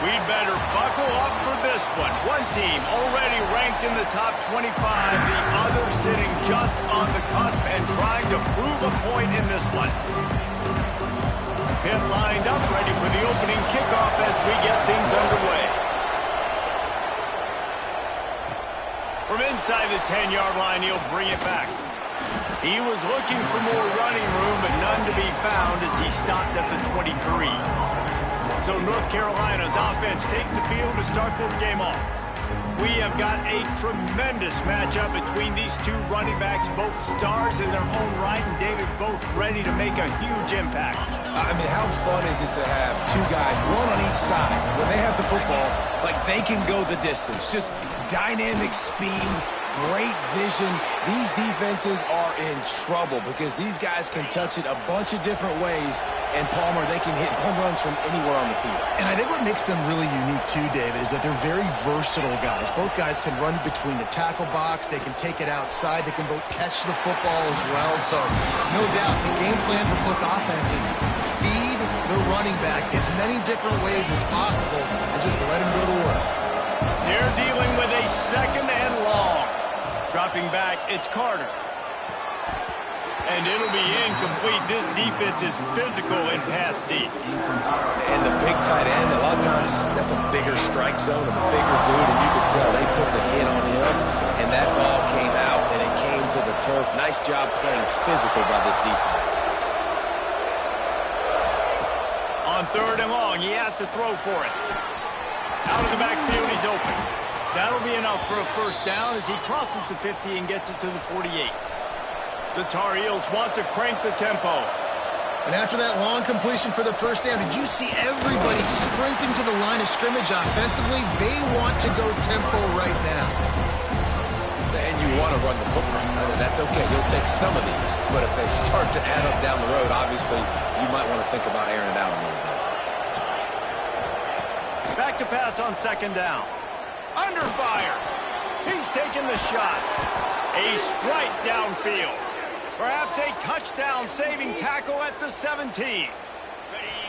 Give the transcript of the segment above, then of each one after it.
We'd better buckle up for this one. One team already ranked in the top 25, the other sitting just on the cusp and trying to prove a point in this one. Pitt lined up, ready for the opening kickoff as we get things underway. From inside the 10-yard line, he'll bring it back. He was looking for more running room, but none to be found as he stopped at the 23. So North Carolina's offense takes the field to start this game off. We have got a tremendous matchup between these two running backs, both stars in their own right, and David, both ready to make a huge impact. I mean, how fun is it to have two guys, one on each side, when they have the football, like they can go the distance. Just dynamic speed, great vision. These defenses are in trouble because these guys can touch it a bunch of different ways, and Palmer, they can hit home runs from anywhere on the field. And I think what makes them really unique too, David, is that they're very versatile guys. Both guys can run between the tackle box, they can take it outside, they can both catch the football as well. So no doubt the game plan for both offenses, feed the running back as many different ways as possible and just let him go to work. They're dealing with a second and long. Dropping back, it's Carter. And it'll be incomplete. This defense is physical and pass deep. And the big tight end, a lot of times that's a bigger strike zone, a bigger dude, and you could tell they put the hit on him, and that ball came out, and it came to the turf. Nice job playing physical by this defense. On third and long, he has to throw for it. Out of the backfield, he's open. That'll be enough for a first down as he crosses the 50 and gets it to the 48. The Tar Heels want to crank the tempo. And after that long completion for the first down, did you see everybody sprinting to the line of scrimmage offensively? They want to go tempo right now. And you want to run the football. That's okay. You'll take some of these. But if they start to add up down the road, obviously, you might want to think about airing it out a little bit. Back to pass on second down. Under fire. He's taking the shot. A strike downfield. Perhaps a touchdown-saving tackle at the 17.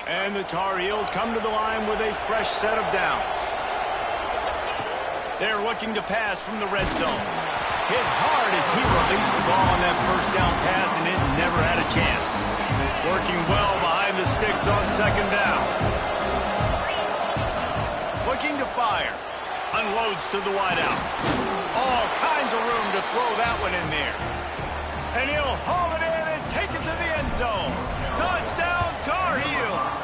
And the Tar Heels come to the line with a fresh set of downs. They're looking to pass from the red zone. Hit hard as he released the ball on that first down pass, and it never had a chance. Working well behind the sticks on second down. Looking to fire. Unloads to the wideout. All kinds of room to throw that one in there. And he'll haul it in and take it to the end zone. Touchdown, Tar Heels!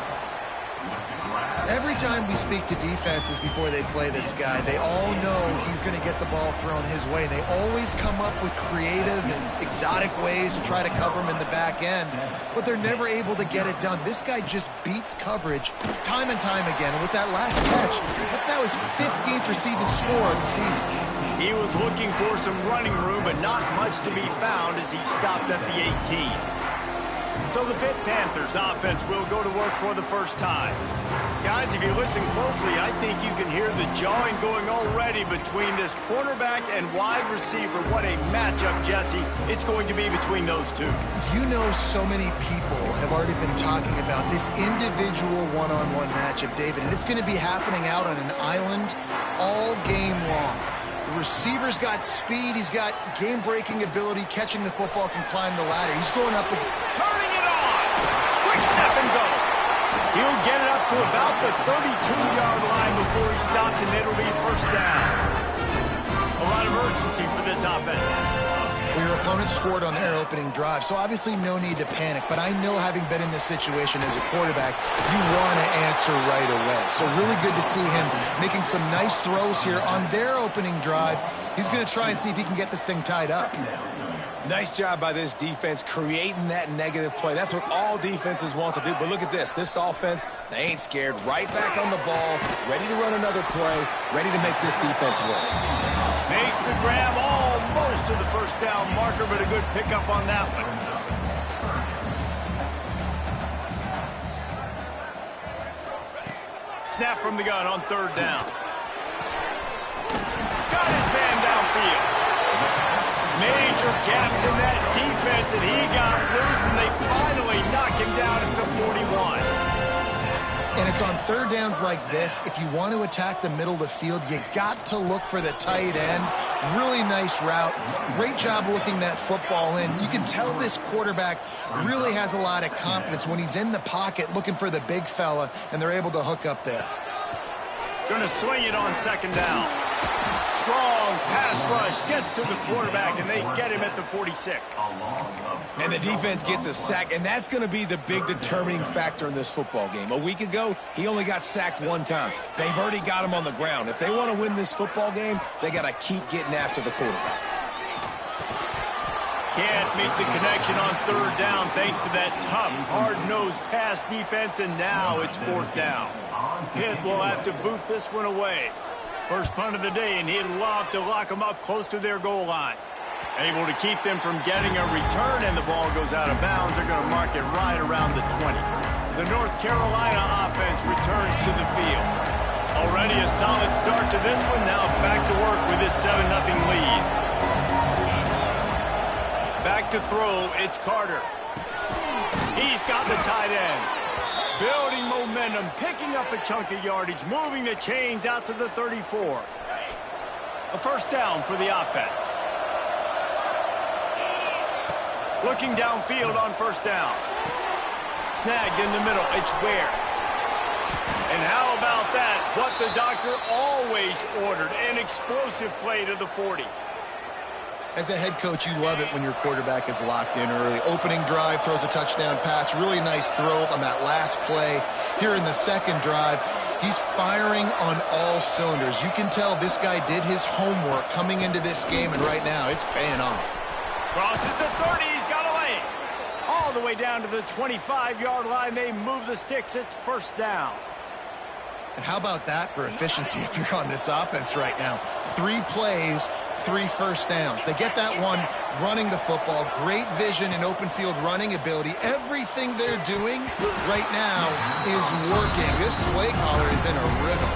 Every time we speak to defenses before they play this guy, they all know he's going to get the ball thrown his way. They always come up with creative and exotic ways to try to cover him in the back end, but they're never able to get it done. This guy just beats coverage time and time again. And with that last catch, that's now his 15th receiving score of the season. He was looking for some running room, but not much to be found as he stopped at the 18. So the Pitt Panthers offense will go to work for the first time. Guys, if you listen closely, I think you can hear the jawing going already between this cornerback and wide receiver. What a matchup, Jesse, it's going to be between those two. You know, so many people have already been talking about this individual one-on-one matchup, David, and it's going to be happening out on an island all game long. The receiver's got speed, he's got game-breaking ability, catching the football, can climb the ladder. He's going up and turning it on! Quick step and go! He'll get it up to about the 32-yard line before he stopped, and it'll be first down. A lot of urgency for this offense. Well, your opponent scored on their opening drive, so obviously no need to panic. But I know, having been in this situation as a quarterback, you want to answer right away. So really good to see him making some nice throws here on their opening drive. He's going to try and see if he can get this thing tied up. Nice job by this defense creating that negative play. That's what all defenses want to do. But look at this. This offense, they ain't scared. Right back on the ball, ready to run another play, ready to make this defense work. Makes the grab almost to the first down marker, but a good pickup on that one. Snap from the gun on third down. Got his man downfield. Major gaps in that defense, and he got loose, and they finally knock him down at the 41. And it's on third downs like this. If you want to attack the middle of the field, you got to look for the tight end. Really nice route. Great job looking that football in. You can tell this quarterback really has a lot of confidence when he's in the pocket looking for the big fella, and they're able to hook up there. Going to swing it on second down. Strong pass rush gets to the quarterback, and they get him at the 46. And the defense gets a sack, and that's going to be the big determining factor in this football game. A week ago, he only got sacked one time. They've already got him on the ground. If they want to win this football game, they got to keep getting after the quarterback. Can't make the connection on third down thanks to that tough, hard-nosed pass defense, and now it's fourth down. Pitt will have to boot this one away. First punt of the day, and he'd love to lock them up close to their goal line. Able to keep them from getting a return, and the ball goes out of bounds. They're going to mark it right around the 20. The North Carolina offense returns to the field. Already a solid start to this one. Now back to work with this 7-0 lead. Back to throw, it's Carter. He's got the tight end. Building momentum, picking up a chunk of yardage, moving the chains out to the 34. A first down for the offense. Looking downfield on first down. Snagged in the middle, it's Ware. And how about that? What the doctor always ordered, an explosive play to the 40. As a head coach, you love it when your quarterback is locked in early. Opening drive, throws a touchdown pass. Really nice throw on that last play. Here in the second drive, he's firing on all cylinders. You can tell this guy did his homework coming into this game, and right now it's paying off. Crosses the 30, he's got a lane. All the way down to the 25-yard line. They move the sticks, it's first down. And how about that for efficiency if you're on this offense right now? 3 plays, 3 first downs. They get that one running the football. Great vision and open field running ability. Everything they're doing right now is working. This play caller is in a rhythm.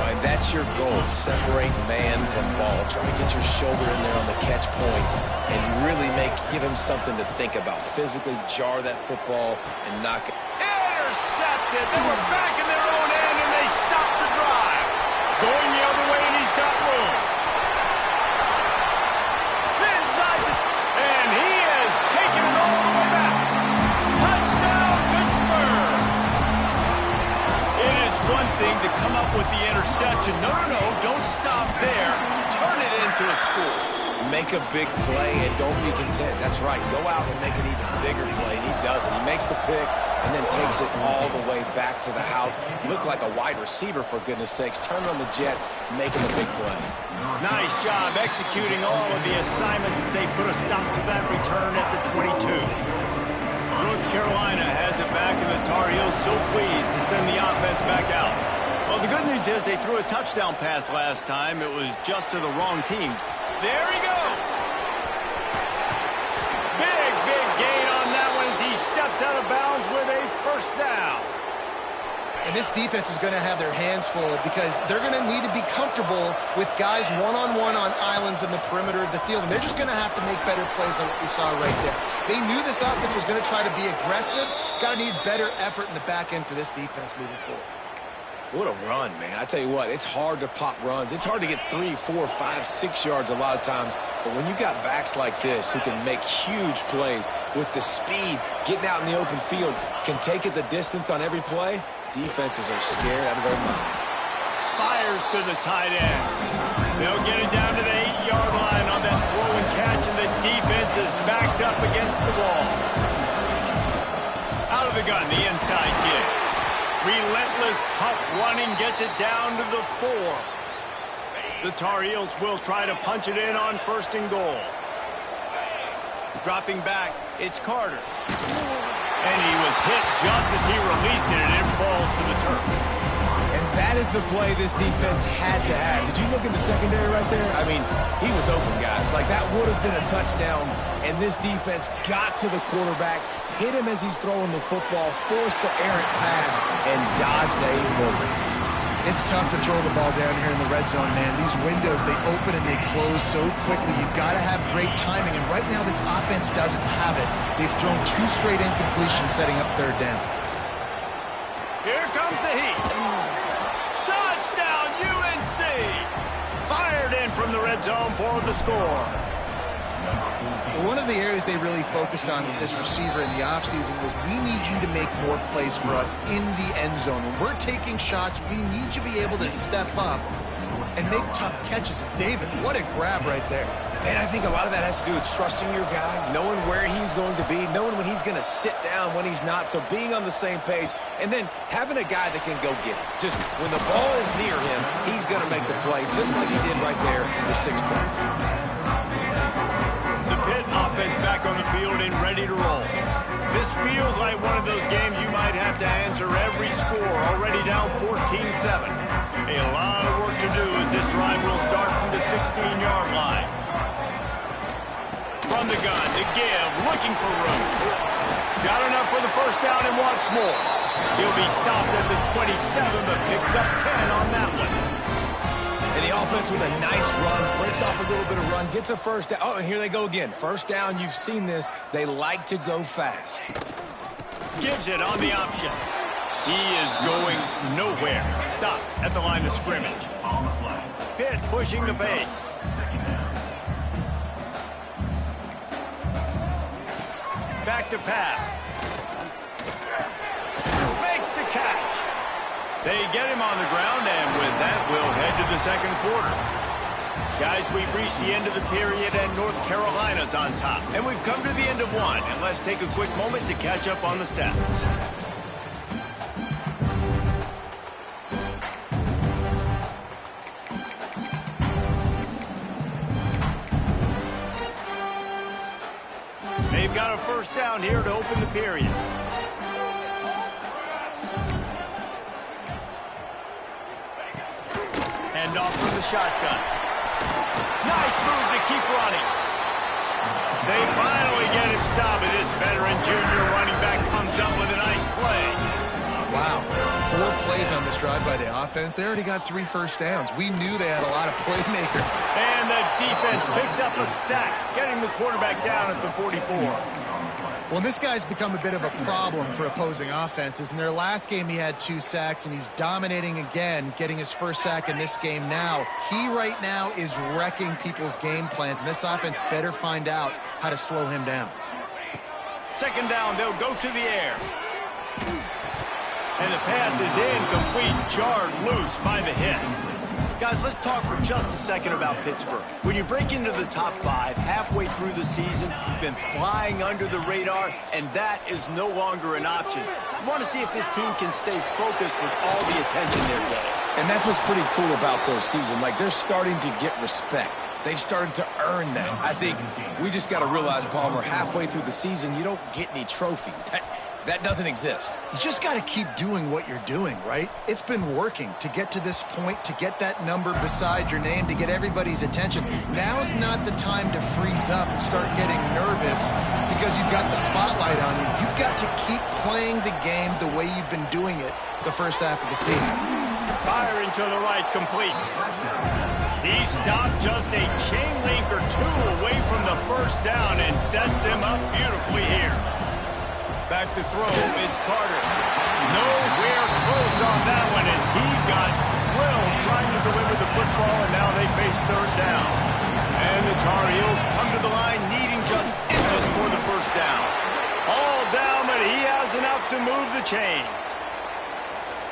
And that's your goal. Separate man from ball. Try to get your shoulder in there on the catch point and really give him something to think about. Physically jar that football and knock it. Intercepted. They were back in their own end, and they stopped the drive. Going the other way, and he's got room. Inside the... And he has taken it all the way back. Touchdown, Pittsburgh. It is one thing to come up with the interception. No, don't stop there. Turn it into a score. Make a big play and don't be content. That's right. Go out and make an even bigger play, and he does it. He makes the pick and then takes it all the way back to the house. Looked like a wide receiver, for goodness sakes. Turn on the Jets, making a big play. Nice job executing all of the assignments as they put a stop to that return at the 22. North Carolina has it back, and the Tar Heels so pleased to send the offense back out. Well, the good news is they threw a touchdown pass last time. It was just to the wrong team. There he goes. Big gain on that one as he steps out of bounds with a first down. And this defense is going to have their hands full because they're going to need to be comfortable with guys one-on-one on islands in the perimeter of the field. And they're just going to have to make better plays than what we saw right there. They knew this offense was going to try to be aggressive. Got to need better effort in the back end for this defense moving forward. What a run, man. I tell you what, it's hard to pop runs. It's hard to get 3, 4, 5, 6 yards a lot of times. But when you got backs like this who can make huge plays with the speed, getting out in the open field, can take it the distance on every play, defenses are scared out of their mind. Fires to the tight end. They'll get it down to the 8-yard line on that throw and catch, and the defense is backed up against the wall. Out of the gun, the inside kick. Relentless, tough running gets it down to the 4. The Tar Heels will try to punch it in on first and goal. Dropping back, it's Carter. And he was hit just as he released it, and it falls to the turf. And that is the play this defense had to have. Did you look in the secondary right there? I mean, he was open, guys. Like, that would have been a touchdown, and this defense got to the quarterback, hit him as he's throwing the football, forced the errant pass, and dodged a bullet. It's tough to throw the ball down here in the red zone, man. These windows, they open and they close so quickly. You've got to have great timing, and right now this offense doesn't have it. They've thrown 2 straight incompletions setting up third down. Here comes the heat. Touchdown, UNC! Fired in from the red zone for the score. One of the areas they really focused on with this receiver in the offseason was we need you to make more plays for us in the end zone. When we're taking shots, we need you to be able to step up and make tough catches. David, what a grab right there. And I think a lot of that has to do with trusting your guy, knowing where he's going to be, knowing when he's going to sit down, when he's not, so being on the same page, and then having a guy that can go get it. Just when the ball is near him, he's going to make the play, just like he did right there for 6 points. The Pitt offense back on the field and ready to roll. This feels like one of those games you might have to answer every score, already down 14-7. A lot of work to do as this drive will start from the 16-yard line. From the gun, to give, looking for room. Got enough for the first down and wants more. He'll be stopped at the 27, but picks up 10 on that one. And the offense with a nice run, breaks off a little bit of run, gets a first down. Oh, and here they go again. First down, you've seen this. They like to go fast. Gives it on the option. He is going nowhere. Stop at the line of scrimmage. Pitt pushing the pace. Back to pass. Makes the catch. They get him on the ground, and with that, we'll head to the second quarter. Guys, we've reached the end of the period, and North Carolina's on top. And we've come to the end of one, and let's take a quick moment to catch up on the stats. They've got a first down here to open the period. Hand off from the shotgun. Nice move to keep running. They finally get him stopped, and this veteran junior running back comes up with a nice play. Wow, 4 plays on this drive by the offense. They already got 3 first downs. We knew they had a lot of playmaker. And the defense picks up a sack, getting the quarterback down at the 44. Well, this guy's become a bit of a problem for opposing offenses. In their last game, he had 2 sacks, and he's dominating again, getting his first sack in this game now. He right now is wrecking people's game plans, and this offense better find out how to slow him down. Second down, they'll go to the air. And the pass is incomplete, jarred loose by the hit. Guys, let's talk for just a second about Pittsburgh. When you break into the top 5 halfway through the season, you've been flying under the radar, and that is no longer an option. You want to see if this team can stay focused with all the attention they're getting. And that's what's pretty cool about their season. Like, they're starting to get respect. They've started to earn that. I think we just got to realize, Palmer, halfway through the season, you don't get any trophies. That doesn't exist. You just got to keep doing what you're doing, right? It's been working to get to this point, to get that number beside your name, to get everybody's attention. Now's not the time to freeze up and start getting nervous because you've got the spotlight on you. You've got to keep playing the game the way you've been doing it the first half of the season. Firing to the right, complete. He stopped just a chain link or 2 away from the first down and sets them up beautifully here. Back to throw, it's Carter. Nowhere close on that one as he got drilled trying to deliver the football, and now they face third down. And the Tar Heels come to the line needing just inches for the first down. All down, but he has enough to move the chains.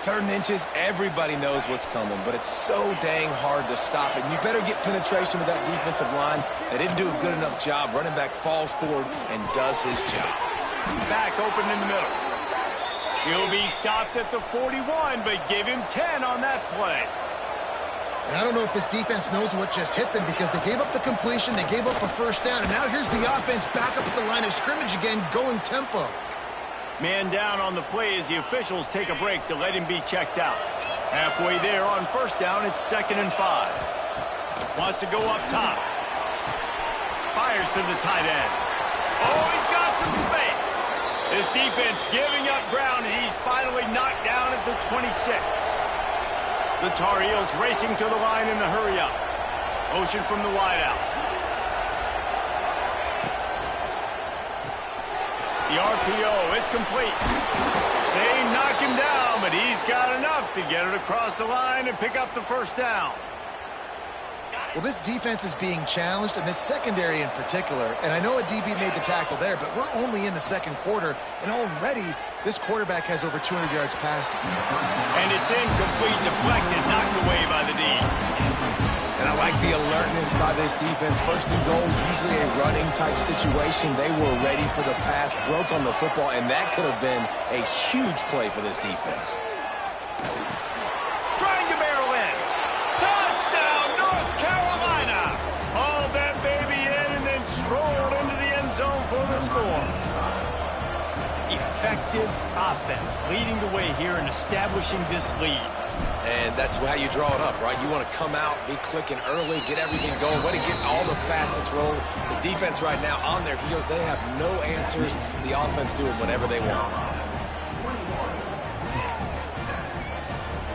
3rd and inches, everybody knows what's coming, but it's so dang hard to stop it. You better get penetration with that defensive line. They didn't do a good enough job. Running back falls forward and does his job. Back open in the middle. He'll be stopped at the 41, but give him 10 on that play. And I don't know if this defense knows what just hit them because they gave up the completion, they gave up a first down, and now here's the offense back up at the line of scrimmage again, going tempo. Man down on the play as the officials take a break to let him be checked out. Halfway there on first down, it's 2nd and 5. Wants to go up top. Fires to the tight end. Oh, he's got some space. This defense giving up ground. He's finally knocked down at the 26. The Tar Heels racing to the line in the hurry-up. Motion from the wideout. The RPO, it's complete. They knock him down, but he enough to get it across the line and pick up the first down. Well, this defense is being challenged, and this secondary in particular. And I know a DB made the tackle there, but we're only in the second quarter, and already this quarterback has over 200 yards passing. And it's incomplete, deflected, knocked away by the D. And I like the alertness by this defense. First and goal, usually a running-type situation. They were ready for the pass, broke on the football, and that could have been a huge play for this defense. Trying to barrel in. Touchdown, North Carolina. Hauled that baby in and then strolled into the end zone for the score. Effective offense leading the way here and establishing this lead. And that's how you draw it up, right? You want to come out, be clicking early, get everything going, way to get all the facets rolling. The defense right now on their heels, they have no answers. The offense doing whatever they want.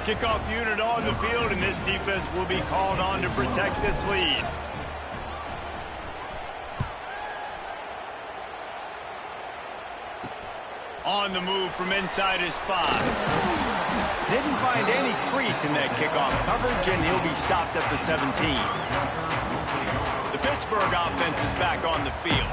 Kickoff unit on the field, and this defense will be called on to protect this lead. On the move from inside his 5. Didn't find any crease in that kickoff coverage, and he'll be stopped at the 17. The Pittsburgh offense is back on the field.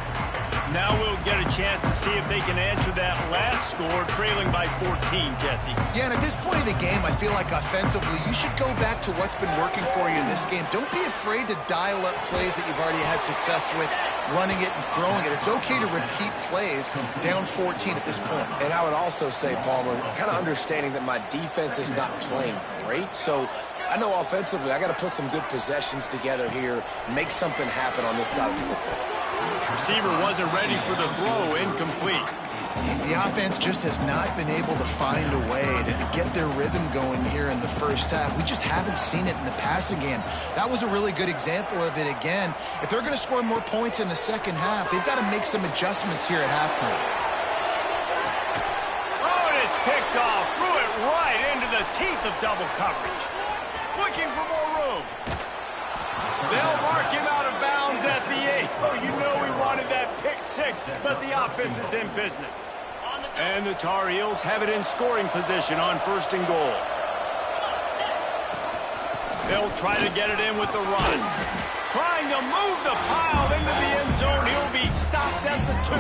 Now we'll get a chance to see if they can answer that last score, trailing by 14, Jesse. Yeah, and at this point of the game, I feel like offensively, you should go back to what's been working for you in this game. Don't be afraid to dial up plays that you've already had success with, running it and throwing it. It's okay to repeat plays down 14 at this point. And I would also say, Palmer, kind of understanding that my defense is not playing great, so I know offensively I got to put some good possessions together here, make something happen on this side of the football. Receiver wasn't ready for the throw, incomplete. The offense just has not been able to find a way to get their rhythm going here in the first half. We just haven't seen it in the passing game. That was a really good example of it again. If they're going to score more points in the second half, they've got to make some adjustments here at halftime. Oh, and it's picked off. Threw it right into the teeth of double coverage. Looking for more room. They'll mark him out of bounds at the 8. Oh, you know we wanted that pick 6, but the offense is in business. And the Tar Heels have it in scoring position on first and goal. They'll try to get it in with the run. Trying to move the pile into the end zone. He'll be stopped at the 2.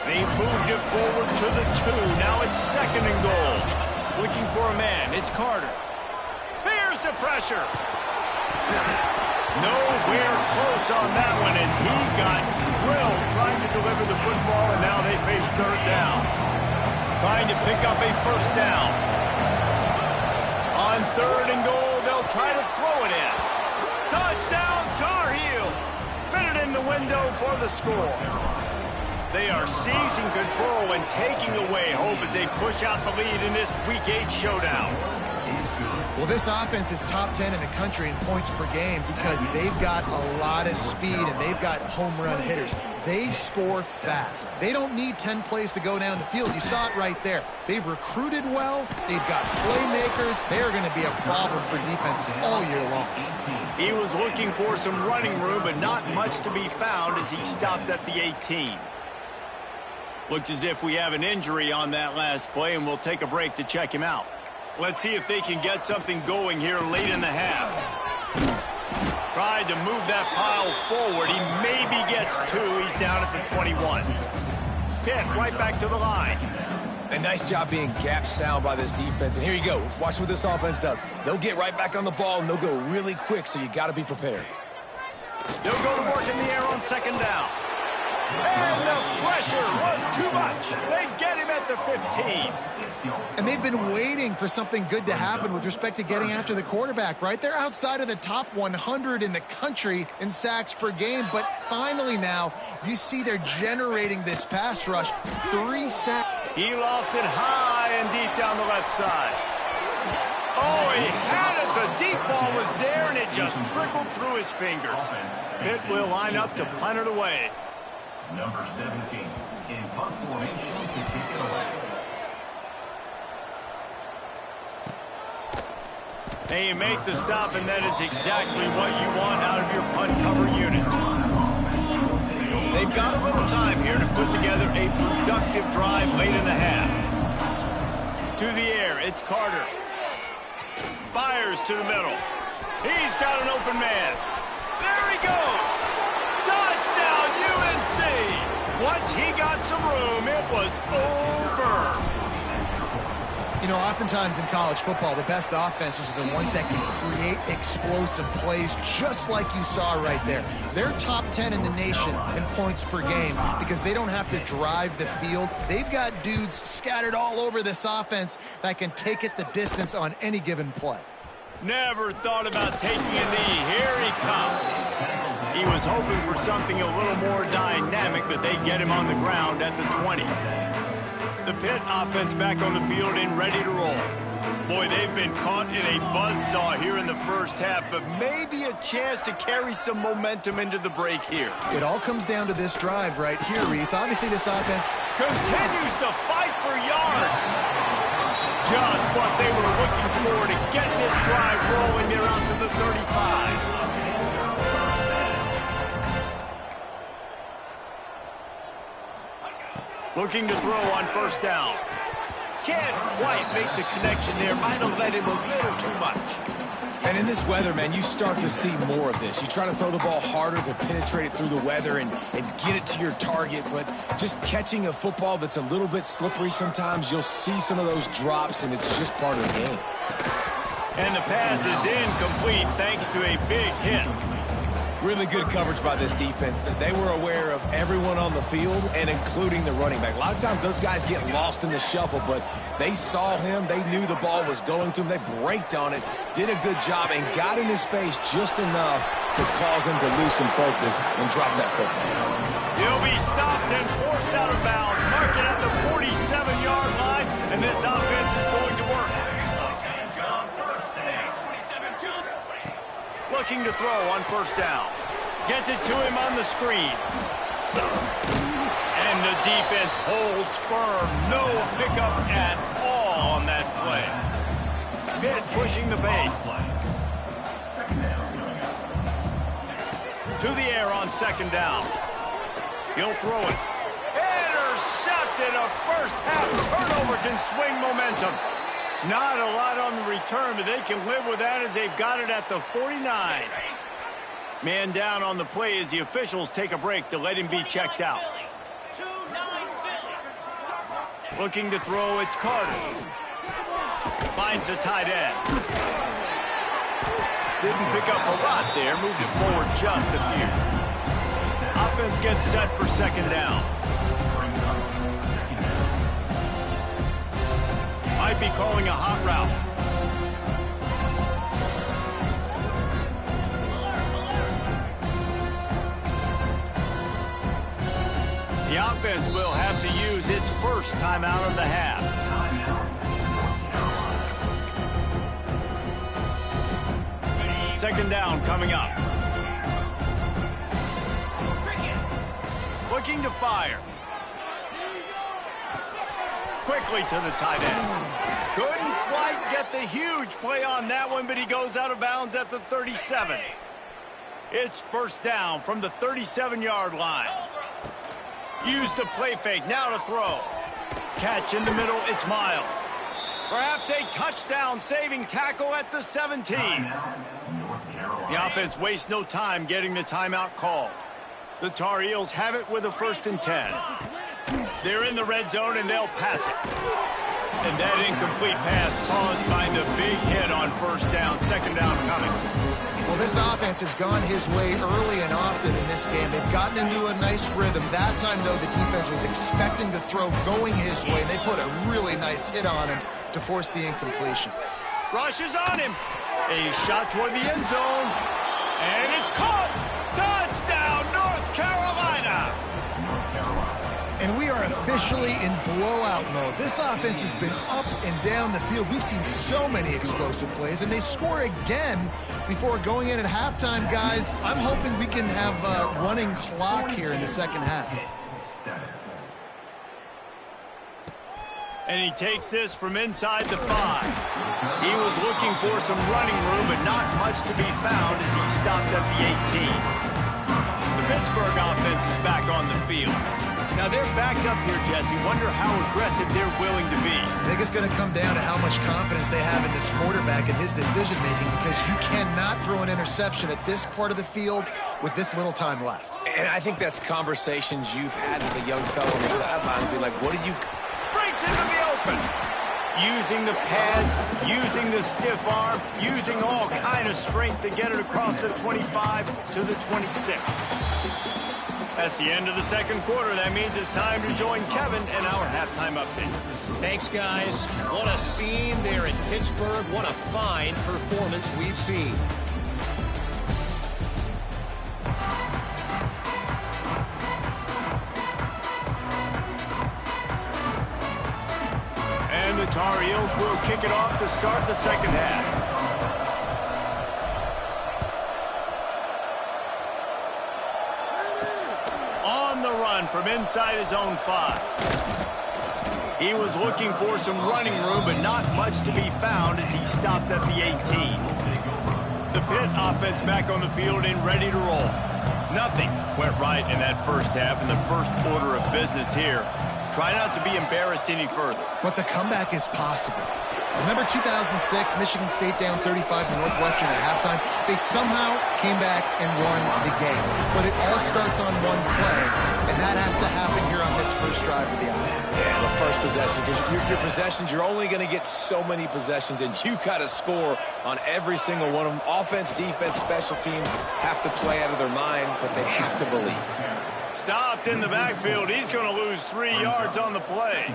They moved it forward to the 2. Now it's second and goal. Looking for a man. It's Carter. Here's the pressure. Nowhere close on that one as he got drilled trying to deliver the football, and now they face third down. Trying to pick up a first down. On third and goal, they'll try to throw it in. Touchdown, Tar Heels. Fitted in the window for the score. They are seizing control and taking away hope as they push out the lead in this Week 8 showdown. Well, this offense is top 10 in the country in points per game because they've got a lot of speed and they've got home run hitters. They score fast. They don't need 10 plays to go down the field. You saw it right there. They've recruited well. They've got playmakers. They are going to be a problem for defenses all year long. He was looking for some running room, but not much to be found as he stopped at the 18. Looks as if we have an injury on that last play, and we'll take a break to check him out. Let's see if they can get something going here late in the half. Tried to move that pile forward. He maybe gets 2. He's down at the 21. Pitt right back to the line. A nice job being gap sound by this defense. And here you go. Watch what this offense does. They'll get right back on the ball, and they'll go really quick, so you got to be prepared. They'll go to work in the air on second down. And the pressure was too much. They get him at the 15. And they've been waiting for something good to happen with respect to getting after the quarterback, right? They're outside of the top 100 in the country in sacks per game, but finally now you see they're generating this pass rush. 3 sacks. He lofts it high and deep down the left side. Oh, he had it. The deep ball was there, and it just trickled through his fingers. Pitt will line up to punt it away. Number 17 in punt formation to kick it away. Hey, you make the stop, and that is exactly what you want out of your punt cover unit. They've got a little time here to put together a productive drive late in the half. To the air, it's Carter. fires to the middle. He's got an open man. There he goes. Touchdown, UNC. Once he got some room, it was over. You know, oftentimes in college football, the best offenses are the ones that can create explosive plays just like you saw right there. They're top 10 in the nation in points per game because they don't have to drive the field. They've got dudes scattered all over this offense that can take it the distance on any given play. Never thought about taking a knee. Here he comes. He was hoping for something a little more dynamic, but they get him on the ground at the 20. The Pitt offense back on the field and ready to roll. Boy, they've been caught in a buzzsaw here in the first half, but maybe a chance to carry some momentum into the break here. It all comes down to this drive right here, Reese. Obviously, this offense continues to fight for yards. Just what they were looking for to get this drive rolling there out to the 35. Looking to throw on first down. Can't quite make the connection there. Might have let him a little too much. And in this weather, man, you start to see more of this. You try to throw the ball harder to penetrate it through the weather and get it to your target, but just catching a football that's a little bit slippery sometimes, you'll see some of those drops, and it's just part of the game. And the pass is incomplete thanks to a big hit. Really good coverage by this defense. That they were aware of everyone on the field and including the running back. A lot of times those guys get lost in the shuffle, but they saw him. They knew the ball was going to him. They braked on it, did a good job, and got in his face just enough to cause him to lose some focus and drop that football. He'll be stopped and forced out of bounds. Mark it at the 47-yard line, and this offense is going to work. Looking to throw on first down. Gets it to him on the screen. And the defense holds firm. No pickup at all on that play. Pitt pushing the pace. To the air on second down. He'll throw it. Intercepted. A first half turnover can swing momentum. Not a lot on the return, but they can live with that as they've got it at the 49. Man down on the play as the officials take a break to let him be checked out. Looking to throw, it's Carter. Finds the tight end. Didn't pick up a lot there, moved it forward just a few. Offense gets set for second down. Might be calling a hot route. The offense will have to use its first timeout of the half. Second down coming up. Looking to fire. Quickly to the tight end. Couldn't quite get the huge play on that one, but he goes out of bounds at the 37. It's first down from the 37-yard line. Use the play fake, now to throw. Catch in the middle, it's Miles. Perhaps a touchdown-saving tackle at the 17. The offense wastes no time getting the timeout called. The Tar Heels have it with a 1st and 10. They're in the red zone, and they'll pass it. And that incomplete pass caused by the big hit on first down. Second down coming. Well, this offense has gone his way early and often in this game. They've gotten into a nice rhythm. That time, though, the defense was expecting the throw going his way. They put a really nice hit on him to force the incompletion. Rushes on him. A shot toward the end zone. And it's caught. Touchdown, North Carolina. And we are officially in blowout mode. This offense has been up and down the field. We've seen so many explosive plays, and they score again before going in at halftime, guys. I'm hoping we can have a running clock here in the second half. And he takes this from inside the 5. He was looking for some running room, but not much to be found as he stopped at the 18. The Pittsburgh offense is back on the field. Now they're backed up here, Jesse. Wonder how aggressive they're willing to be. I think it's going to come down to how much confidence they have in this quarterback and his decision-making, because you cannot throw an interception at this part of the field with this little time left. And I think that's conversations you've had with a young fellow on the sideline. Be like, what did you... Breaks into the open. Using the pads, using the stiff arm, using all kind of strength to get it across the 25 to the 26. That's the end of the second quarter. That means it's time to join Kevin in our halftime update. Thanks, guys. What a scene there in Pittsburgh. What a fine performance we've seen. And the Tar Heels will kick it off to start the second half. On the run from inside his own 5. He was looking for some running room, but not much to be found as he stopped at the 18. The Pitt offense back on the field and ready to roll. Nothing went right in that first half, and the first order of business here. Try not to be embarrassed any further. But the comeback is possible. Remember 2006, Michigan State down 35 to Northwestern at halftime? They somehow came back and won the game. But it all starts on one play, and that has to happen here on this first drive of the offense. Yeah, the first possession, because your possessions, you're only going to get so many possessions, and you got to score on every single one of them. Offense, defense, special teams have to play out of their mind, but they have to believe. Stopped in the backfield. He's going to lose 3 yards on the play.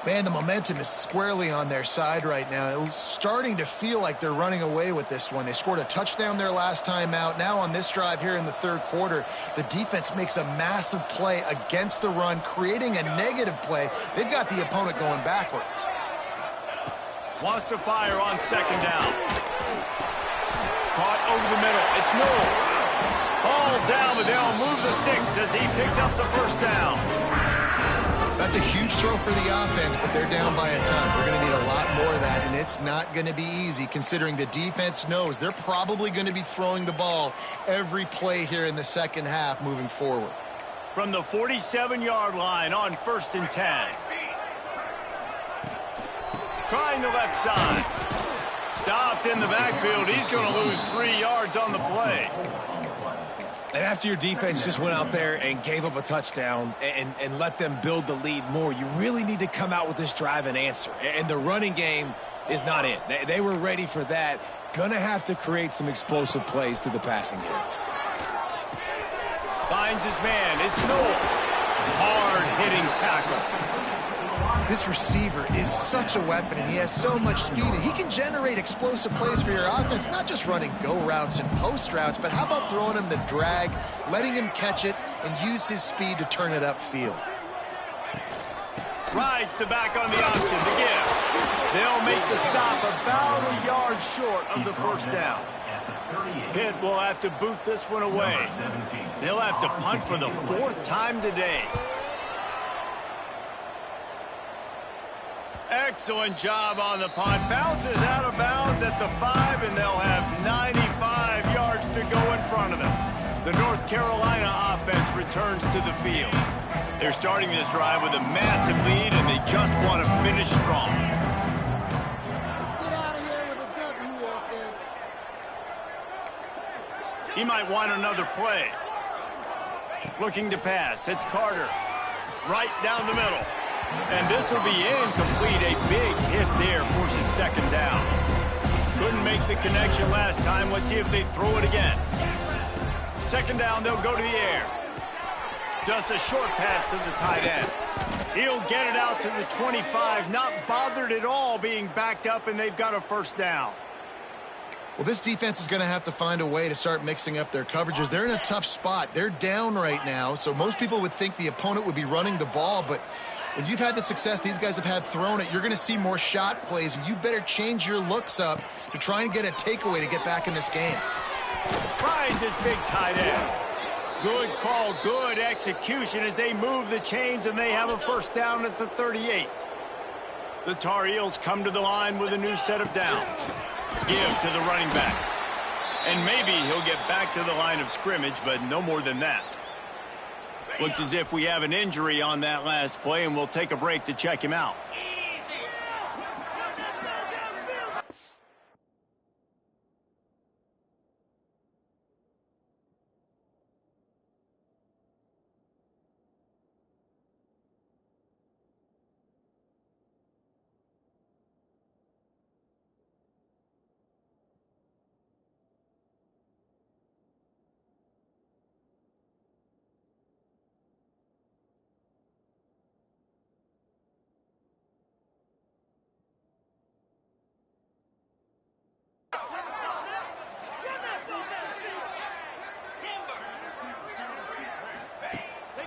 Man, the momentum is squarely on their side right now. It's starting to feel like they're running away with this one. They scored a touchdown their last time out. Now on this drive here in the third quarter, the defense makes a massive play against the run, creating a negative play. They've got the opponent going backwards. Wants to fire on second down. Caught over the middle. It's Knowles. Hauled down, but they'll move the sticks as he picks up the first down. That's a huge throw for the offense, but they're down by a ton. They're going to need a lot more of that, and it's not going to be easy considering the defense knows they're probably going to be throwing the ball every play here in the second half moving forward. From the 47-yard line on 1st and 10. Trying the left side. Stopped in the backfield. He's going to lose 3 yards on the play. And after your defense just went out there and gave up a touchdown and let them build the lead more, you really need to come out with this drive and answer. And the running game is not in. They were ready for that. Gonna have to create some explosive plays through the passing game. Finds his man. It's Knowles. Hard-hitting tackle. This receiver is such a weapon, and he has so much speed, and he can generate explosive plays for your offense, not just running go routes and post routes, but how about throwing him the drag, letting him catch it, and use his speed to turn it upfield. Rides the back on the option to give. They'll make the stop about a yard short of the first down. Pitt will have to boot this one away. They'll have to punt for the 4th time today. Excellent job on the punt. Bounces out of bounds at the 5, and they'll have 95 yards to go in front of them. The North Carolina offense returns to the field. They're starting this drive with a massive lead, and they just want to finish strong. Get out of here with a W, offense. He might want another play. Looking to pass. It's Carter. Right down the middle. And this will be incomplete. A big hit there forces second down. Couldn't make the connection last time. Let's see if they throw it again. Second down, they'll go to the air. Just a short pass to the tight end. He'll get it out to the 25. Not bothered at all being backed up, and they've got a first down. Well, this defense is going to have to find a way to start mixing up their coverages. They're in a tough spot. They're down right now, so most people would think the opponent would be running the ball, but when you've had the success these guys have had throwing it, you're going to see more shot plays. You better change your looks up to try and get a takeaway to get back in this game. Finds his big tight end. Good call, good execution as they move the chains, and they have a first down at the 38. The Tar Heels come to the line with a new set of downs. Give to the running back. And maybe he'll get back to the line of scrimmage, but no more than that. Looks as if we have an injury on that last play, and we'll take a break to check him out.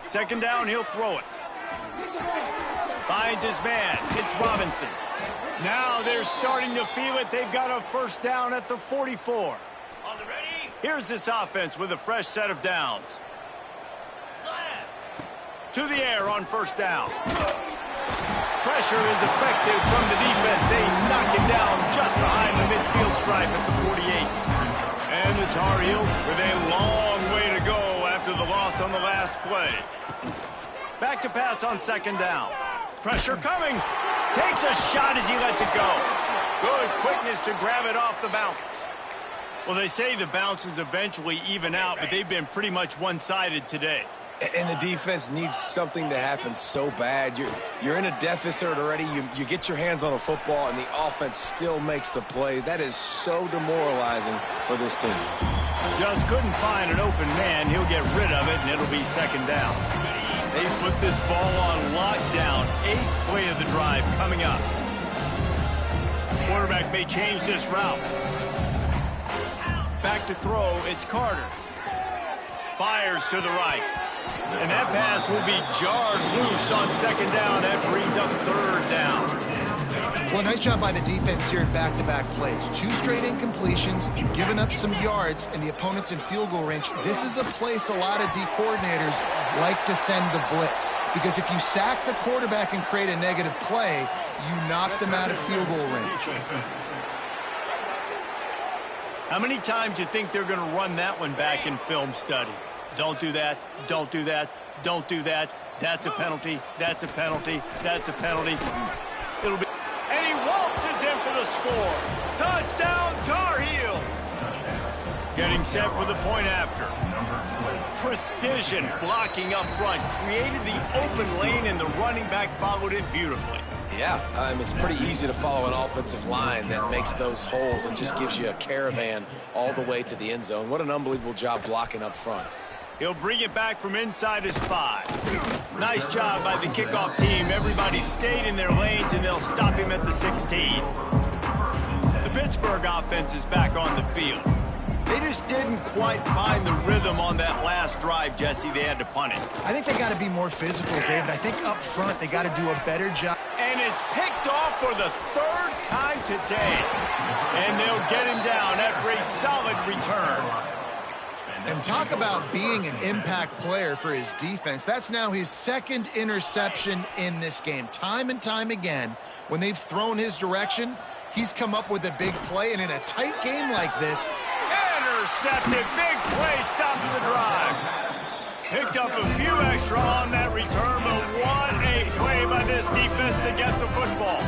Second down, he'll throw it. Finds his man. It's Robinson. Now they're starting to feel it. They've got a first down at the 44. Here's this offense with a fresh set of downs. To the air on first down. Pressure is effective from the defense. They knock him down just behind the midfield stripe at the 48. And the Tar Heels with a long way to go after the loss on the last play. Back to pass on second down. Pressure coming. Takes a shot as he lets it go. Good quickness to grab it off the bounce. Well, they say the bounces eventually even out, but they've been pretty much one-sided today. And the defense needs something to happen so bad. You're in a deficit already. You get your hands on a football, and the offense still makes the play. That is so demoralizing for this team. Just couldn't find an open man. He'll get rid of it, and it'll be second down. They put this ball on lockdown. 8th play of the drive coming up. Quarterback may change this route. Back to throw, it's Carter. Fires to the right. And that pass will be jarred loose on second down. That brings up third down. Well, nice job by the defense here in back-to-back plays. 2 straight incompletions, you've given up some yards, and the opponent's in field goal range. This is a place a lot of D coordinators like to send the blitz, because if you sack the quarterback and create a negative play, you knock them out of field goal range. How many times do you think they're going to run that one back in film study? Don't do that, don't do that, don't do that. That's a penalty, that's a penalty, that's a penalty. It'll be... And he waltzes in for the score. Touchdown, Tar Heels. Getting set for the point after. Precision blocking up front. Created the open lane, and the running back followed it beautifully. Yeah, it's pretty easy to follow an offensive line that makes those holes and just gives you a caravan all the way to the end zone. What an unbelievable job blocking up front. He'll bring it back from inside his 5. Nice job by the kickoff team. Everybody stayed in their lanes, and they'll stop him at the 16. The Pittsburgh offense is back on the field. They just didn't quite find the rhythm on that last drive, Jesse. They had to punt it. I think they got to be more physical, David. I think up front they got to do a better job. And it's picked off for the 3rd time today. And they'll get him down after a solid return. And talk about being an impact player for his defense. That's now his 2nd interception in this game. Time and time again, when they've thrown his direction, he's come up with a big play. And in a tight game like this, intercepted. Big play stops the drive. Picked up a few extra on that return, but what a play by this defense to get the football.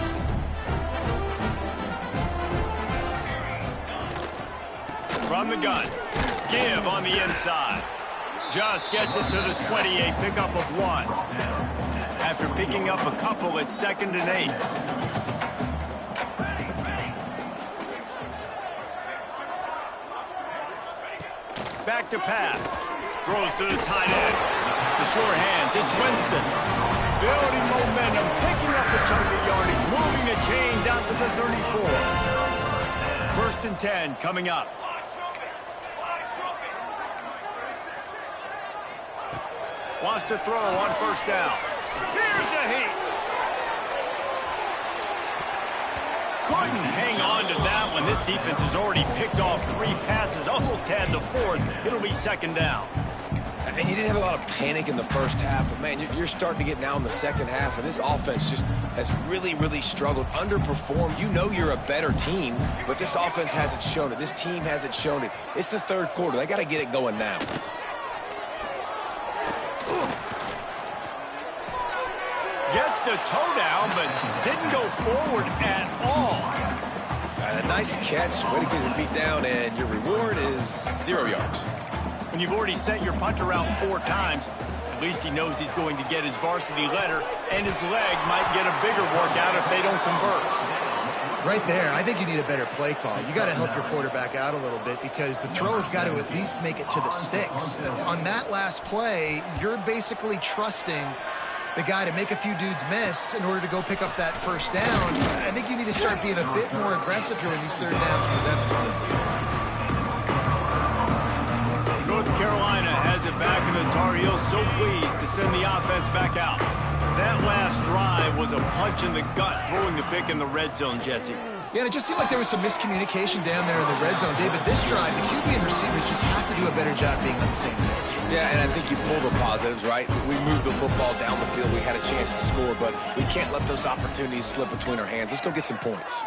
From the gun. Give on the inside. Just gets it to the 28. Pickup of 1. After picking up a couple, it's 2nd and 8. Back to pass. Throws to the tight end. The sure hands. It's Winston. Building momentum. Picking up a chunk of yardage. Moving the chains out to the 34. 1st and 10 coming up. Wants to throw on first down. Here's a heat. Couldn't hang on to that one. This defense has already picked off 3 passes. Almost had the 4th. It'll be 2nd down. And you didn't have a lot of panic in the first half, but, man, you're starting to get now in the second half, and this offense just has really, really struggled, underperformed. You know you're a better team, but this offense hasn't shown it. This team hasn't shown it. It's the 3rd quarter. They got to get it going now. Forced a toe down, but didn't go forward at all. Got a nice catch. Way to get your feet down, and your reward is 0 yards. When you've already sent your punter out 4 times, at least he knows he's going to get his varsity letter, and his leg might get a bigger workout if they don't convert. Right there, I think you need a better play call. You got to help your quarterback out a little bit because the throw has got to at least make it to the sticks. On that last play, you're basically trusting the guy to make a few dudes miss in order to go pick up that first down. I think you need to start being a bit more aggressive here when these third downs present themselves. North Carolina has it back, and the Tar Heels so pleased to send the offense back out. That last drive was a punch in the gut, throwing the pick in the red zone, Jesse. Yeah, and it just seemed like there was some miscommunication down there in the red zone, David. This drive, the QB and receivers just have to do a better job being on the same page. Yeah, and I think you pull the positives, right? We moved the football down the field. We had a chance to score, but we can't let those opportunities slip between our hands. Let's go get some points.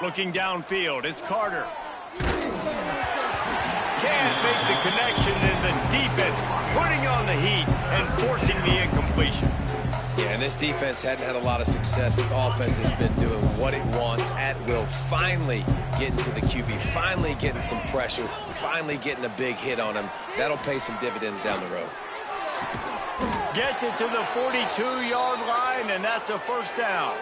Looking downfield, it's Carter. Can't make the connection, and the defense putting on the heat and forcing the incompletion. Yeah, and this defense hadn't had a lot of success. This offense has been doing what it wants at will. Finally getting to the QB, finally getting some pressure, finally getting a big hit on him. That'll pay some dividends down the road. Gets it to the 42-yard line, and that's a first down.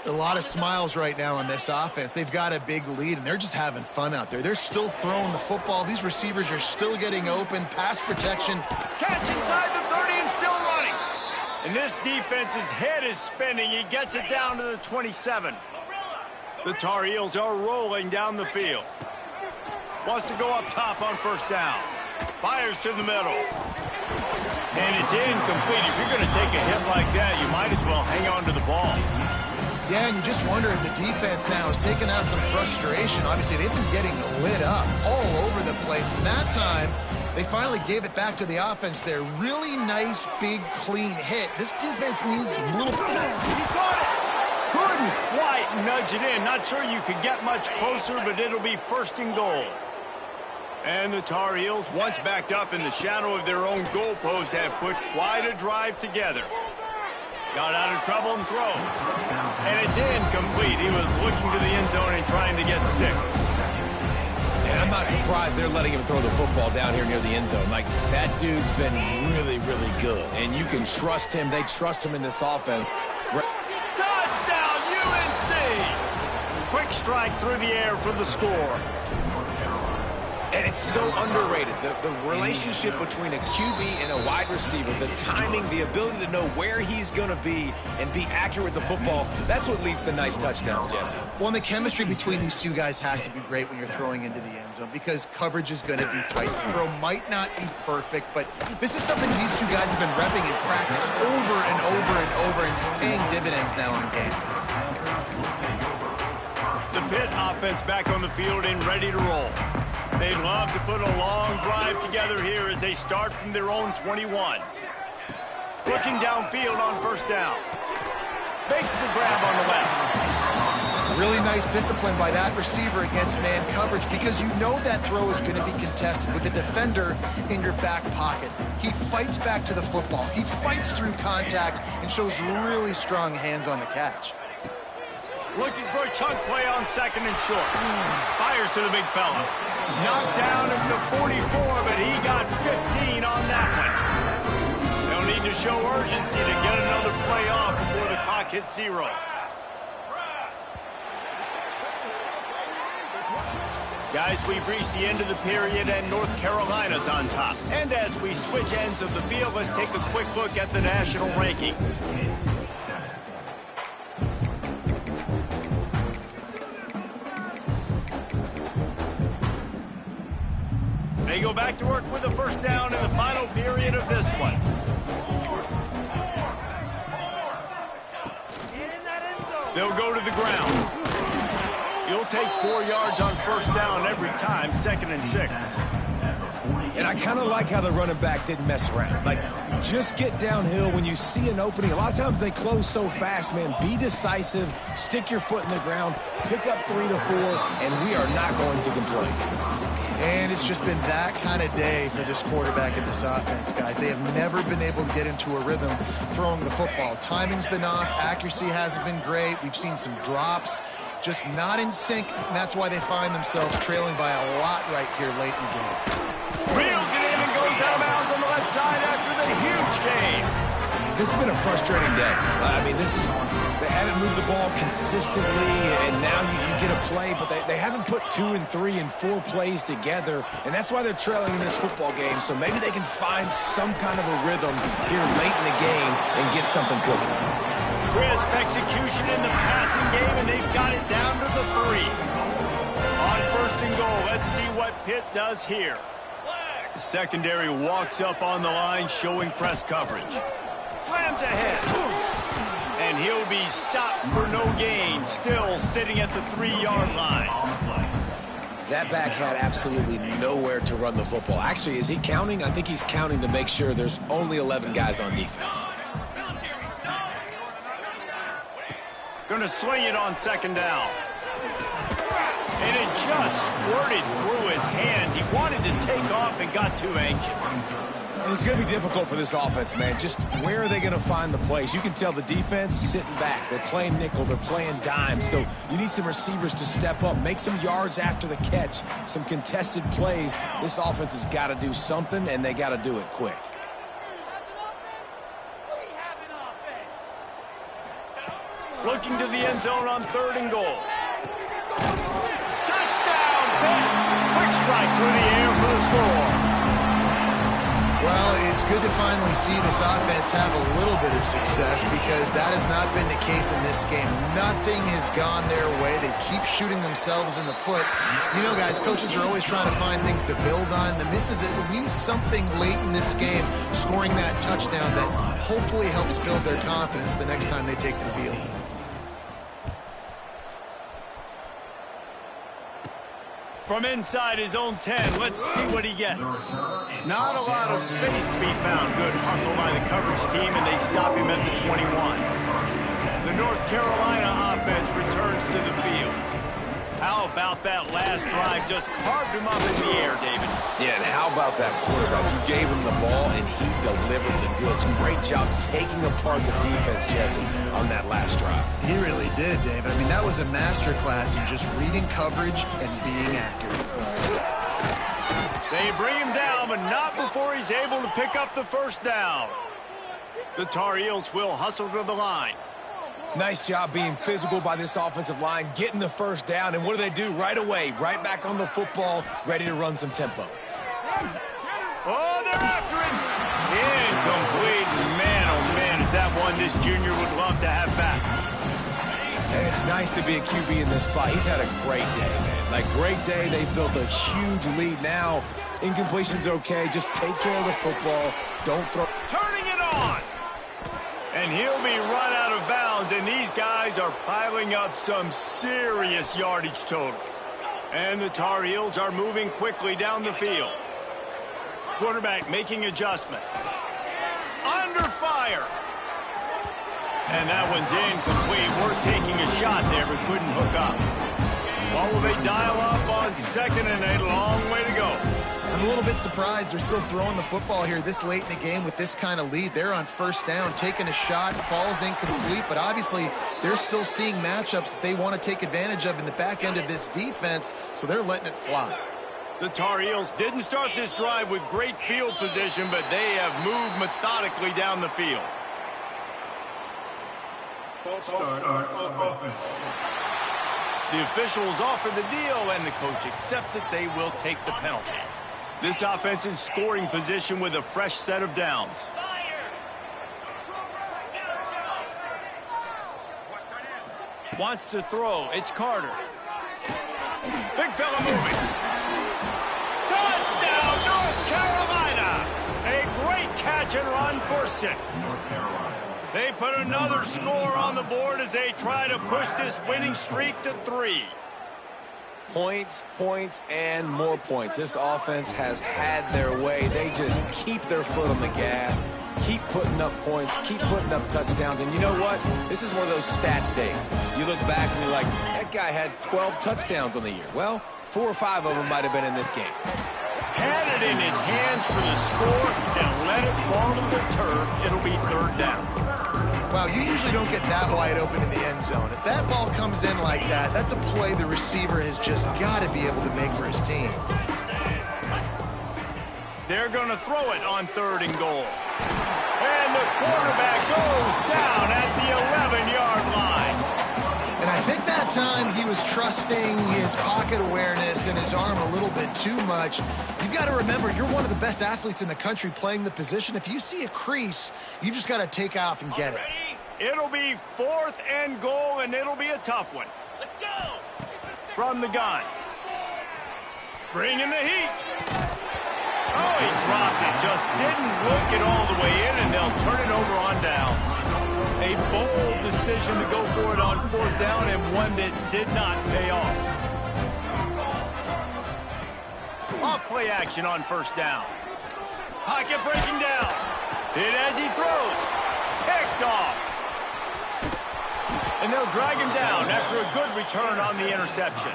A lot of smiles right now on this offense. They've got a big lead, and they're just having fun out there. They're still throwing the football. These receivers are still getting open. Pass protection. Catch inside the 30 and still running. And this defense's head is spinning. He gets it down to the 27. The Tar Heels are rolling down the field. Wants to go up top on first down. Fires to the middle. And it's incomplete. If you're going to take a hit like that, you might as well hang on to the ball. Yeah, and you just wonder if the defense now is taking out some frustration. Obviously, they've been getting lit up all over the place. And that time, they finally gave it back to the offense there. Really nice, big, clean hit. This defense needs a little bit. He caught it. Couldn't quite nudge it in. Not sure you could get much closer, but it'll be first and goal. And the Tar Heels, once backed up in the shadow of their own goalpost, have put quite a drive together. Got out of trouble and throws. And it's incomplete. He was looking to the end zone and trying to get 6. And I'm not surprised they're letting him throw the football down here near the end zone. Like, that dude's been really, really good. And you can trust him. They trust him in this offense. Touchdown, UNC! Quick strike through the air for the score. And it's so underrated. The relationship between a QB and a wide receiver, the timing, the ability to know where he's going to be and be accurate with the football, that's what leads to nice touchdowns, Jesse. Well, and the chemistry between these two guys has to be great when you're throwing into the end zone because coverage is going to be tight. The throw might not be perfect, but this is something these two guys have been repping in practice over and over and over, and it's paying dividends now in game. The Pitt offense back on the field and ready to roll. They'd love to put a long drive together here as they start from their own 21. Looking downfield on first down. Makes the grab on the left. Really nice discipline by that receiver against man coverage because you know that throw is going to be contested with the defender in your back pocket. He fights back to the football. He fights through contact and shows really strong hands on the catch. Looking for a chunk play on second and short. Fires to the big fella. Knocked down at the 44, but he got 15 on that one. They'll need to show urgency to get another play off before the clock hits 0. Guys, we've reached the end of the period, and North Carolina's on top. And as we switch ends of the field, let's take a quick look at the national rankings. They go back to work with a first down in the final period of this one. They'll go to the ground. You'll take 4 yards on first down every time, 2nd and 6. And I kind of like how the running back didn't mess around. Like, just get downhill when you see an opening. A lot of times they close so fast, man. Be decisive, stick your foot in the ground, pick up 3 to 4, and we are not going to complain. And it's just been that kind of day for this quarterback and this offense, guys. They have never been able to get into a rhythm throwing the football. Timing's been off. Accuracy hasn't been great. We've seen some drops. Just not in sync, and that's why they find themselves trailing by a lot right here late in the game. Reels it in and goes out of bounds on the left side after the huge game. This has been a frustrating day. I mean, they haven't moved the ball consistently, and now you get a play, but they haven't put 2 and 3 and 4 plays together, and that's why they're trailing in this football game. So maybe they can find some kind of a rhythm here late in the game and get something cooking. Crisp execution in the passing game, and they've got it down to the 3. On 1st and goal, let's see what Pitt does here. The secondary walks up on the line, showing press coverage. Slams ahead. And he'll be stopped for no gain, still sitting at the 3-yard line. That back had absolutely nowhere to run the football. Actually, is he counting? I think he's counting to make sure there's only 11 guys on defense. Going to swing it on 2nd down. And it just squirted through his hands. He wanted to take off and got too anxious. And it's going to be difficult for this offense, man. Just where are they going to find the plays? You can tell the defense sitting back. They're playing nickel. They're playing dime. So you need some receivers to step up, make some yards after the catch, some contested plays. This offense has got to do something, and they got to do it quick. Looking to the end zone on 3rd and goal. Touchdown, Pitt! Quick strike through the air for the score. Well, it's good to finally see this offense have a little bit of success because that has not been the case in this game. Nothing has gone their way. They keep shooting themselves in the foot. You know, guys, coaches are always trying to find things to build on. And this is at least something late in this game, scoring that touchdown that hopefully helps build their confidence the next time they take the field. From inside his own 10, let's see what he gets. Not a lot of space to be found. Good hustle by the coverage team, and they stop him at the 21. The North Carolina offense returns to the field. How about that last drive? Just carved him up in the air, David. Yeah, and how about that quarterback? You gave him the ball, and he delivered the goods. Great job taking apart the defense, Jesse, on that last drive. He really did, David. I mean, that was a masterclass in just reading coverage and being accurate. They bring him down, but not before he's able to pick up the 1st down. The Tar Heels will hustle to the line. Nice job being physical by this offensive line, getting the 1st down, and what do? Right away, right back on the football, ready to run some tempo. Oh, they're after him. Incomplete. Man, oh man, is that one this junior would love to have back. And it's nice to be a QB in this spot. He's had a great day, man. Like, great day. They built a huge lead. Now, incompletion's okay. Just take care of the football. Don't throw. Turning it on. And he'll be run out of bounds, and these guys are piling up some serious yardage totals. And the Tar Heels are moving quickly down the field. Quarterback making adjustments. Under fire. And that one's incomplete. We're taking a shot there, but couldn't hook up. What will they dial up on 2nd and a long way to go? I'm a little bit surprised they're still throwing the football here this late in the game with this kind of lead. They're on 1st down, taking a shot, falls incomplete, but obviously they're still seeing matchups that they want to take advantage of in the back end of this defense, so they're letting it fly. The Tar Heels didn't start this drive with great field position, but they have moved methodically down the field. False start of offense. The officials offer the deal, and the coach accepts it. They will take the penalty. This offense in scoring position with a fresh set of downs. Wants to throw. It's Carter. Big fella moving. Touchdown, North Carolina! A great catch and run for 6. They put another score on the board as they try to push this winning streak to 3. Points, points, and more points. This offense has had their way. They just keep their foot on the gas, keep putting up points, keep putting up touchdowns. And you know what? This is one of those stats days. You look back and you're like, that guy had 12 touchdowns on the year. Well, 4 or 5 of them might have been in this game. Had it in his hands for the score and let it fall to the turf. It'll be 3rd down. Wow, you usually don't get that wide open in the end zone. If that ball comes in like that, that's a play the receiver has just got to be able to make for his team. They're going to throw it on 3rd and goal. And the quarterback goes down at the 11-yard line. And I think that time he was trusting his pocket awareness and his arm a little bit too much. You've got to remember, you're one of the best athletes in the country playing the position. If you see a crease, you've just got to take off and get it. It'll be 4th and goal, and it'll be a tough one. Let's go! From the gun. Bringing the heat. Oh, he dropped it. Just didn't look it all the way in, and they'll turn it over on downs. A bold decision to go for it on 4th down, and one that did not pay off. Off play action on 1st down. Pocket breaking down. Hit as he throws. Picked off. And they'll drag him down after a good return on the interception.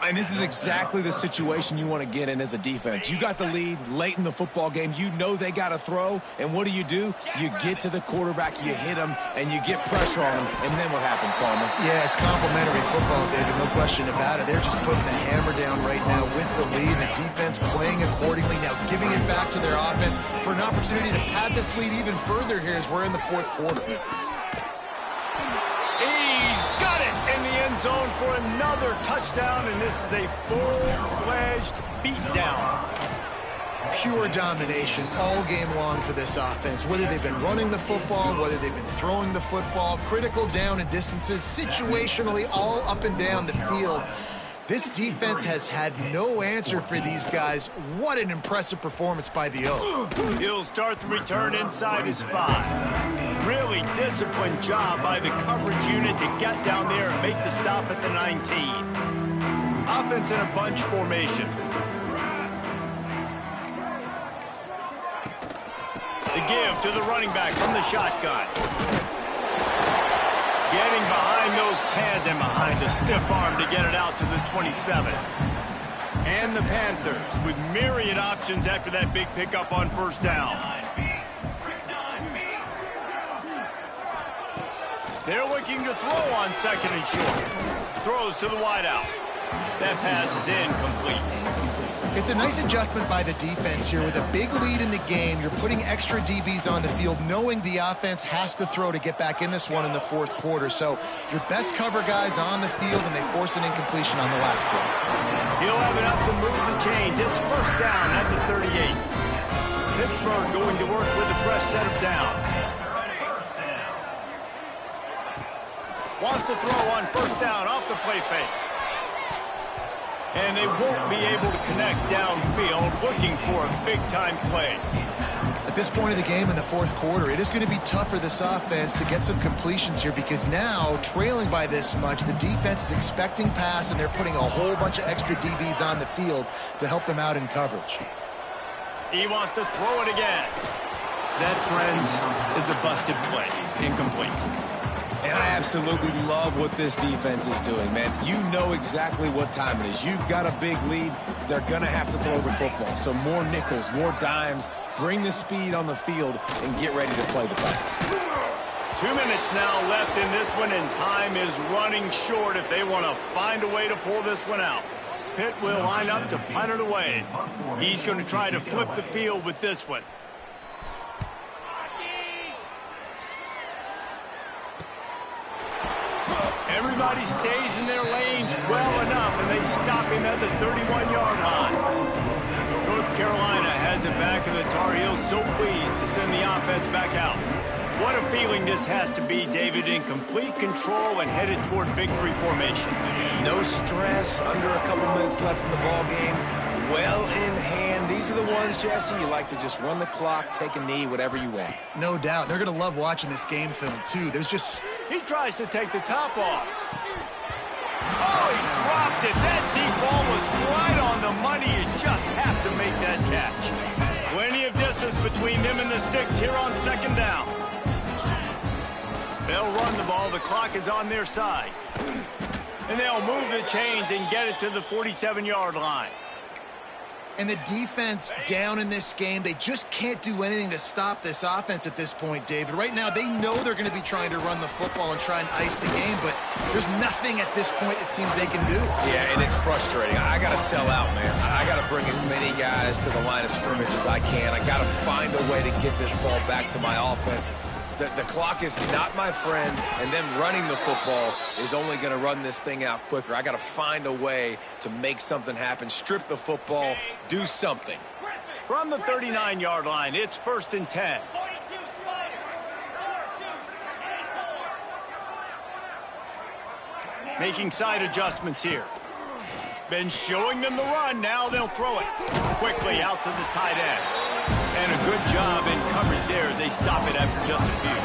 And this is exactly the situation you want to get in as a defense. You got the lead late in the football game. You know they got to throw. And what do? You get to the quarterback, you hit him, and you get pressure on him. And then what happens, Palmer? Yeah, it's complimentary football, David. No question about it. They're just putting the hammer down right now with the lead. The defense playing accordingly. Now giving it back to their offense for an opportunity to pad this lead even further here as we're in the 4th quarter. He's got it in the end zone for another touchdown, and this is a full-fledged beatdown. Pure domination all game long for this offense. Whether they've been running the football, whether they've been throwing the football, critical down and distances, situationally all up and down the field. This defense has had no answer for these guys. What an impressive performance by the O. He'll start the return inside his 5. Really disciplined job by the coverage unit to get down there and make the stop at the 19. Offense in a bunch formation. The give to the running back from the shotgun. Getting behind those pads and behind a stiff arm to get it out to the 27. And the Panthers with myriad options after that big pickup on 1st down. They're looking to throw on 2nd and short. Throws to the wideout. That pass is incomplete. It's a nice adjustment by the defense here. With a big lead in the game, you're putting extra DBs on the field, knowing the offense has to throw to get back in this one in the 4th quarter. So your best cover guys on the field, and they force an incompletion on the last one. He'll have enough to move the chains. It's 1st down at the 38. Pittsburgh going to work with a fresh set of downs. Wants to throw on 1st down off the play fake. And they won't be able to connect downfield, looking for a big-time play. At this point of the game in the 4th quarter, it is going to be tough for this offense to get some completions here, because now, trailing by this much, the defense is expecting pass, and they're putting a whole bunch of extra DBs on the field to help them out in coverage. He wants to throw it again. That, friends, is a busted play. Incomplete. And I absolutely love what this defense is doing, man. You know exactly what time it is. You've got a big lead. They're going to have to throw the football. So more nickels, more dimes. Bring the speed on the field and get ready to play the pass. 2 minutes now left in this one, and time is running short if they want to find a way to pull this one out. Pitt will line up to punt it away. He's going to try to flip the field with this one. Everybody stays in their lanes well enough, and they stop him at the 31-yard line. North Carolina has it back, and the Tar Heels so pleased to send the offense back out. What a feeling this has to be, David, in complete control and headed toward victory formation. No stress, under a couple minutes left in the ball game. Well in hand. These are the ones, Jesse, you like to just run the clock, take a knee, whatever you want. No doubt. They're going to love watching this game film, too. There's just... He tries to take the top off. Oh, he dropped it. That deep ball was right on the money. You just have to make that catch. Plenty of distance between them and the sticks Lions here on second down. They'll run the ball. The clock is on their side. And they'll move the chains and get it to the 47-yard line. And the defense down in this game, they just can't do anything to stop this offense at this point, David. Right now, they know they're going to be trying to run the football and try and ice the game, but there's nothing at this point it seems they can do. Yeah, and it's frustrating. I got to sell out, man. I got to bring as many guys to the line of scrimmage as I can. I got to find a way to get this ball back to my offense. The clock is not my friend, and them running the football is only going to run this thing out quicker. I got to find a way to make something happen, strip the football, do something. From the 39-yard line, it's 1st and 10. Making side adjustments here. Been showing them the run. Now they'll throw it quickly out to the tight end. And a good job in coverage there. They stop it after just a few.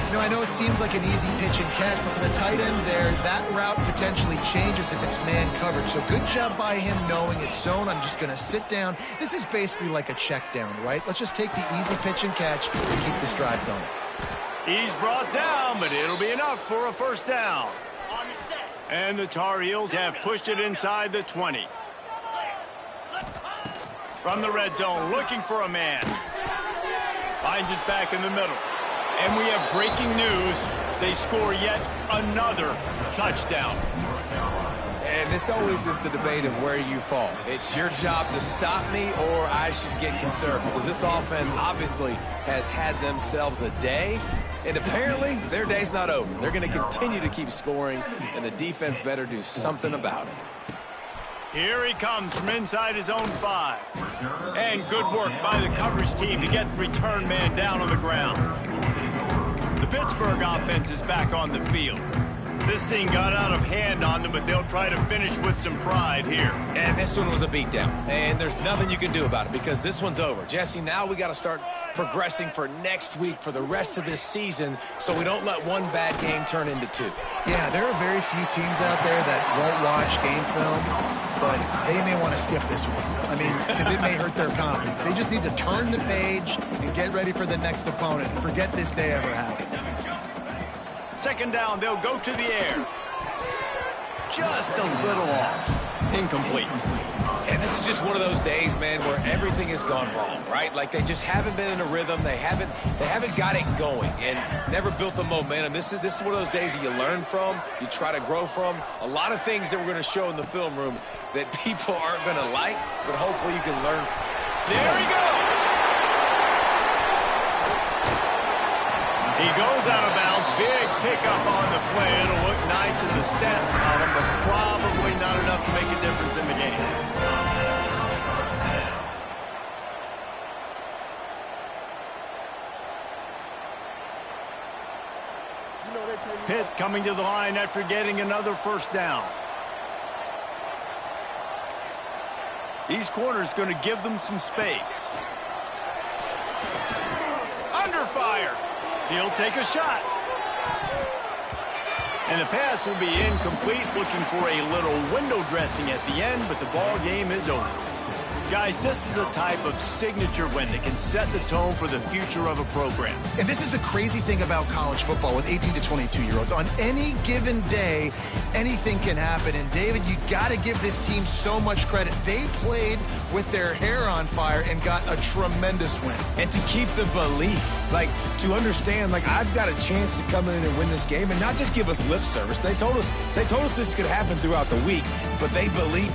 You know, I know it seems like an easy pitch and catch, but for the tight end there, that route potentially changes if it's man coverage. So good job by him knowing it's zone. I'm just going to sit down. This is basically like a check down, right? Let's just take the easy pitch and catch and keep this drive going. He's brought down, but it'll be enough for a first down. And the Tar Heels have pushed it inside the 20. From the red zone, looking for a man. Finds us back in the middle. And we have breaking news. They score yet another touchdown. And this always is the debate of where you fall. It's your job to stop me, or I should get concerned, because this offense obviously has had themselves a day, and apparently their day's not over. They're going to continue to keep scoring, and the defense better do something about it. Here he comes from inside his own 5. And good work by the coverage team to get the return man down on the ground. The Pittsburgh offense is back on the field. This thing got out of hand on them, but they'll try to finish with some pride here. And this one was a beatdown, and there's nothing you can do about it because this one's over. Jesse, now we got to start progressing for next week for the rest of this season so we don't let one bad game turn into 2. Yeah, there are very few teams out there that won't watch game film, but they may want to skip this one. I mean, because it may hurt their confidence. They just need to turn the page and get ready for the next opponent and forget this day ever happened. Second down, they'll go to the air. Just a little off. Incomplete. And this is just one of those days, man, where everything has gone wrong, right? Like they just haven't been in a rhythm. They haven't got it going and never built the momentum. This is one of those days that you learn from, you try to grow from. A lot of things that we're going to show in the film room that people aren't going to like, but hopefully you can learn. There he goes. He goes out of bounds. Big pickup on the play. It'll look nice in the stats column, but probably not enough to make a difference in the game. Pitt coming to the line after getting another first down. These corners going to give them some space. Under fire. He'll take a shot. And the pass will be incomplete, looking for a little window dressing at the end, but the ball game is over. Guys, this is a type of signature win that can set the tone for the future of a program. And this is the crazy thing about college football with 18 to 22-year-olds. On any given day, anything can happen. And, David, you got to give this team so much credit. They played with their hair on fire and got a tremendous win. And to keep the belief, like, to understand, like, I've got a chance to come in and win this game and not just give us lip service. They told us this could happen throughout the week, but they believe.